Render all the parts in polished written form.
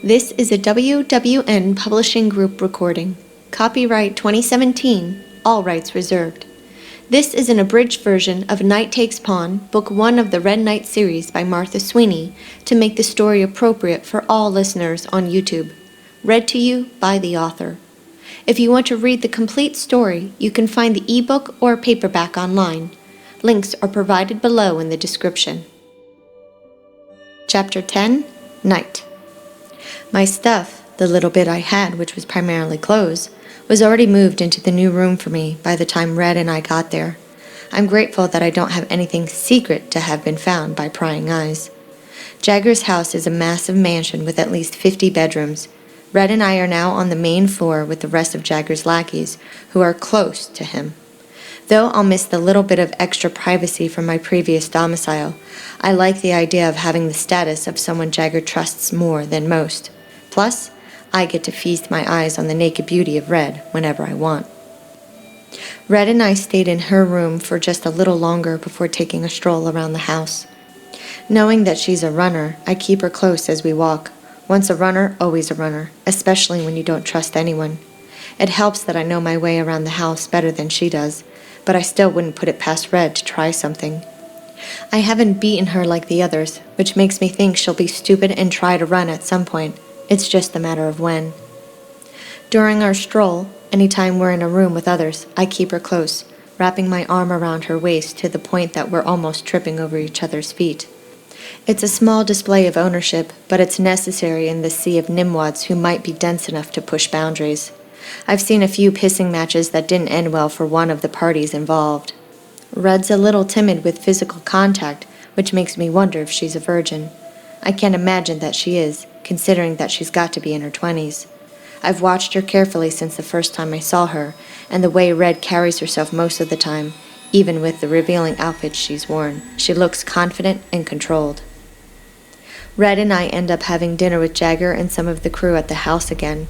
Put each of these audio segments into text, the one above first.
This is a WWN Publishing Group recording. Copyright 2017, all rights reserved. This is an abridged version of Knight Takes Pawn, Book 1 of the Red Knight series by Martha Sweeney, to make the story appropriate for all listeners on YouTube. Read to you by the author. If you want to read the complete story, you can find the ebook or paperback online. Links are provided below in the description. Chapter 10, Night. My stuff, the little bit I had, which was primarily clothes, was already moved into the new room for me by the time Red and I got there. I'm grateful that I don't have anything secret to have been found by prying eyes. Jagger's house is a massive mansion with at least 50 bedrooms. Red and I are now on the main floor with the rest of Jagger's lackeys, who are close to him. Though I'll miss the little bit of extra privacy from my previous domicile, I like the idea of having the status of someone Jagger trusts more than most. Plus, I get to feast my eyes on the naked beauty of Red whenever I want. Red and I stayed in her room for just a little longer before taking a stroll around the house. Knowing that she's a runner, I keep her close as we walk. Once a runner, always a runner, especially when you don't trust anyone. It helps that I know my way around the house better than she does, but I still wouldn't put it past Red to try something. I haven't beaten her like the others, which makes me think she'll be stupid and try to run at some point. It's just a matter of when. During our stroll, anytime we're in a room with others, I keep her close, wrapping my arm around her waist to the point that we're almost tripping over each other's feet. It's a small display of ownership, but it's necessary in this sea of nimwads who might be dense enough to push boundaries. I've seen a few pissing matches that didn't end well for one of the parties involved. Red's a little timid with physical contact, which makes me wonder if she's a virgin. I can't imagine that she is, considering that she's got to be in her 20s. I've watched her carefully since the first time I saw her, and the way Red carries herself most of the time, even with the revealing outfits she's worn. She looks confident and controlled. Red and I end up having dinner with Jagger and some of the crew at the house again.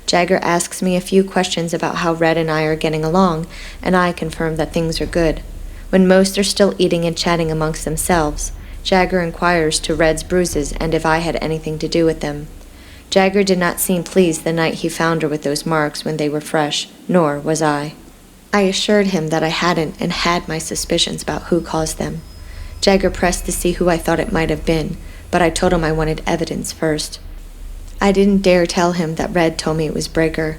Jagger asks me a few questions about how Red and I are getting along, and I confirm that things are good. When most are still eating and chatting amongst themselves, Jagger inquires to Red's bruises and if I had anything to do with them. Jagger did not seem pleased the night he found her with those marks when they were fresh, nor was I. I assured him that I hadn't and had my suspicions about who caused them. Jagger pressed to see who I thought it might have been, but I told him I wanted evidence first. I didn't dare tell him that Red told me it was Breaker.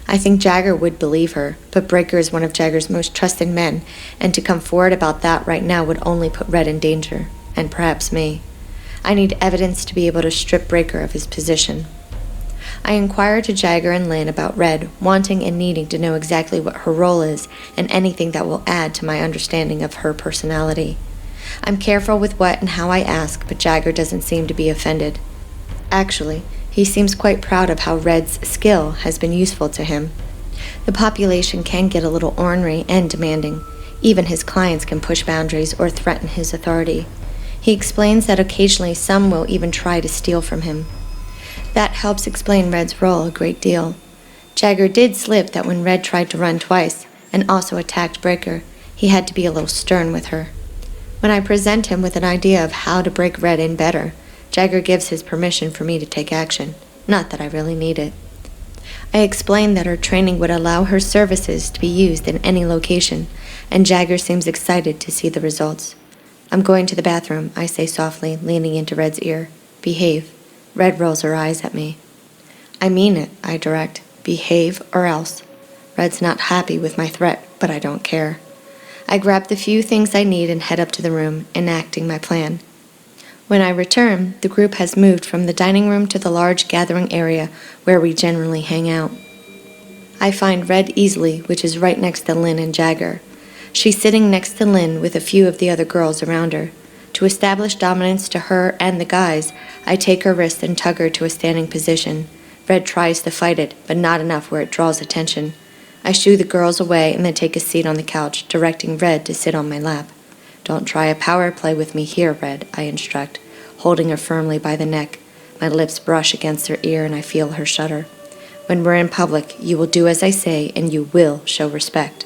I think Jagger would believe her, but Breaker is one of Jagger's most trusted men, and to come forward about that right now would only put Red in danger, and perhaps me. I need evidence to be able to strip Breaker of his position. I inquired to Jagger and Lynn about Red, wanting and needing to know exactly what her role is and anything that will add to my understanding of her personality. I'm careful with what and how I ask, but Jagger doesn't seem to be offended. Actually, he seems quite proud of how Red's skill has been useful to him. The population can get a little ornery and demanding. Even his clients can push boundaries or threaten his authority. He explains that occasionally some will even try to steal from him. That helps explain Red's role a great deal. Jagger did slip that when Red tried to run twice, and also attacked Breaker, he had to be a little stern with her. When I present him with an idea of how to break Red in better, Jagger gives his permission for me to take action, not that I really need it. I explain that her training would allow her services to be used in any location, and Jagger seems excited to see the results. I'm going to the bathroom, I say softly, leaning into Red's ear. Behave. Red rolls her eyes at me. I mean it, I direct. Behave or else. Red's not happy with my threat, but I don't care. I grab the few things I need and head up to the room, enacting my plan. When I return, the group has moved from the dining room to the large gathering area where we generally hang out. I find Red easily, which is right next to Lynn and Jagger. She's sitting next to Lynn with a few of the other girls around her. To establish dominance to her and the guys, I take her wrist and tug her to a standing position. Red tries to fight it, but not enough where it draws attention. I shoo the girls away and then take a seat on the couch, directing Red to sit on my lap. Don't try a power play with me here, Red, I instruct, holding her firmly by the neck. My lips brush against her ear and I feel her shudder. When we're in public, you will do as I say and you will show respect.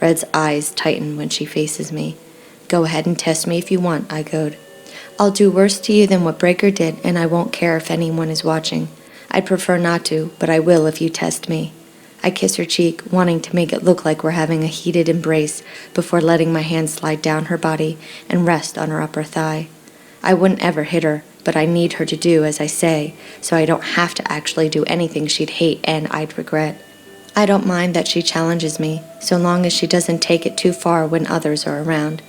Red's eyes tighten when she faces me. Go ahead and test me if you want, I goad. I'll do worse to you than what Breaker did, and I won't care if anyone is watching. I'd prefer not to, but I will if you test me. I kiss her cheek, wanting to make it look like we're having a heated embrace before letting my hand slide down her body and rest on her upper thigh. I wouldn't ever hit her, but I need her to do as I say, so I don't have to actually do anything she'd hate and I'd regret. I don't mind that she challenges me, so long as she doesn't take it too far when others are around.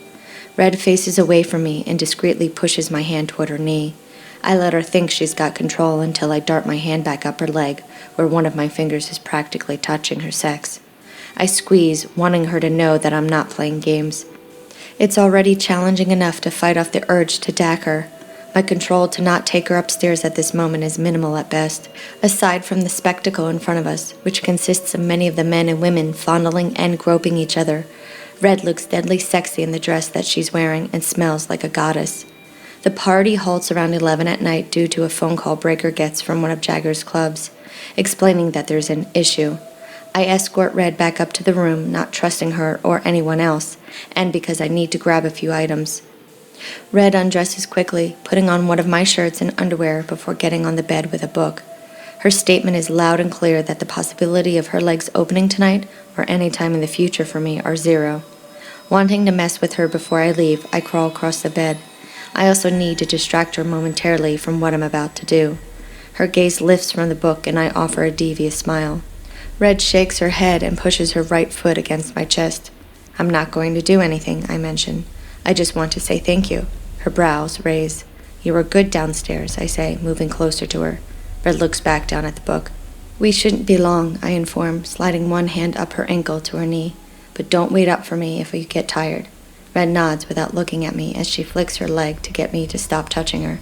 Red faces away from me and discreetly pushes my hand toward her knee. I let her think she's got control until I dart my hand back up her leg, where one of my fingers is practically touching her sex. I squeeze, wanting her to know that I'm not playing games. It's already challenging enough to fight off the urge to dagger. My control to not take her upstairs at this moment is minimal at best, aside from the spectacle in front of us, which consists of many of the men and women fondling and groping each other. Red looks deadly sexy in the dress that she's wearing and smells like a goddess. The party halts around 11 at night due to a phone call Breaker gets from one of Jagger's clubs, explaining that there's an issue. I escort Red back up to the room, not trusting her or anyone else, and because I need to grab a few items. Red undresses quickly, putting on one of my shirts and underwear before getting on the bed with a book. Her statement is loud and clear that the possibility of her legs opening tonight or any time in the future for me are zero. Wanting to mess with her before I leave, I crawl across the bed. I also need to distract her momentarily from what I'm about to do. Her gaze lifts from the book and I offer a devious smile. Red shakes her head and pushes her right foot against my chest. I'm not going to do anything, I mention. I just want to say thank you. Her brows raise. You were good downstairs, I say, moving closer to her. Red looks back down at the book. We shouldn't be long, I inform, sliding one hand up her ankle to her knee. But don't wait up for me if you get tired. Red nods without looking at me as she flicks her leg to get me to stop touching her.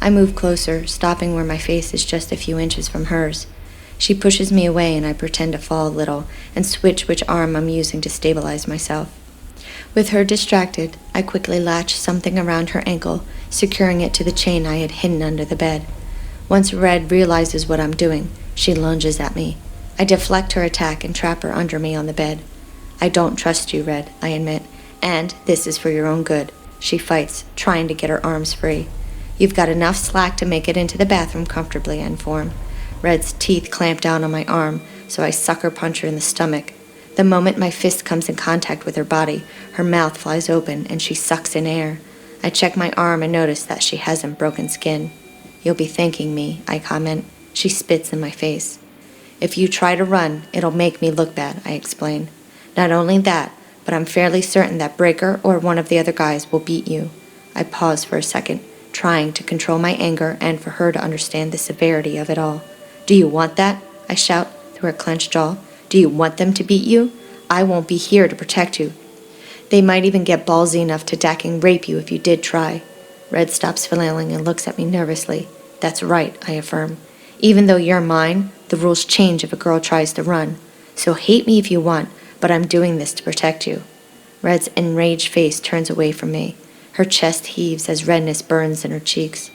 I move closer, stopping where my face is just a few inches from hers. She pushes me away and I pretend to fall a little and switch which arm I'm using to stabilize myself. With her distracted, I quickly latch something around her ankle, securing it to the chain I had hidden under the bed. Once Red realizes what I'm doing, she lunges at me. I deflect her attack and trap her under me on the bed. I don't trust you, Red, I admit, and this is for your own good. She fights, trying to get her arms free. You've got enough slack to make it into the bathroom comfortably, I inform. Red's teeth clamp down on my arm, so I sucker punch her in the stomach. The moment my fist comes in contact with her body, her mouth flies open and she sucks in air. I check my arm and notice that she hasn't broken skin. You'll be thanking me, I comment. She spits in my face. If you try to run, it'll make me look bad, I explain. Not only that, but I'm fairly certain that Breaker or one of the other guys will beat you. I pause for a second, trying to control my anger and for her to understand the severity of it all. Do you want that? I shout through her clenched jaw. Do you want them to beat you? I won't be here to protect you. They might even get ballsy enough to dacking rape you if you did try. Red stops flailing and looks at me nervously. That's right, I affirm. Even though you're mine, the rules change if a girl tries to run. So hate me if you want, but I'm doing this to protect you. Red's enraged face turns away from me. Her chest heaves as redness burns in her cheeks.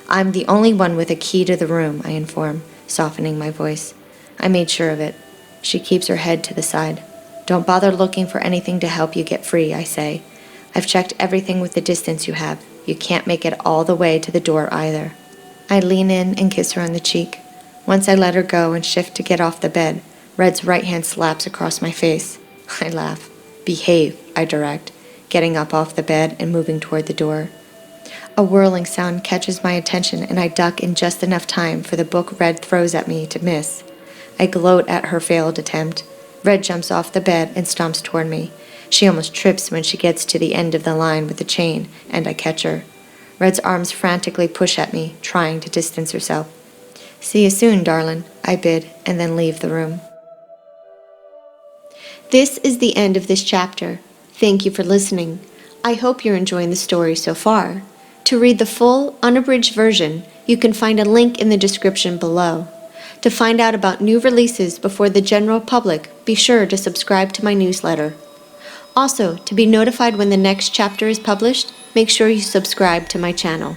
I'm the only one with a key to the room, I inform, softening my voice. I made sure of it. She keeps her head to the side. Don't bother looking for anything to help you get free, I say. I've checked everything with the distance you have. You can't make it all the way to the door either. I lean in and kiss her on the cheek. Once I let her go and shift to get off the bed, Red's right hand slaps across my face. I laugh. Behave, I direct, getting up off the bed and moving toward the door. A whirling sound catches my attention and I duck in just enough time for the book Red throws at me to miss. I gloat at her failed attempt. Red jumps off the bed and stomps toward me. She almost trips when she gets to the end of the line with the chain, and I catch her. Red's arms frantically push at me, trying to distance herself. See you soon, darling, I bid, and then leave the room. This is the end of this chapter. Thank you for listening. I hope you're enjoying the story so far. To read the full, unabridged version, you can find a link in the description below. To find out about new releases before the general public, be sure to subscribe to my newsletter. Also, to be notified when the next chapter is published, make sure you subscribe to my channel.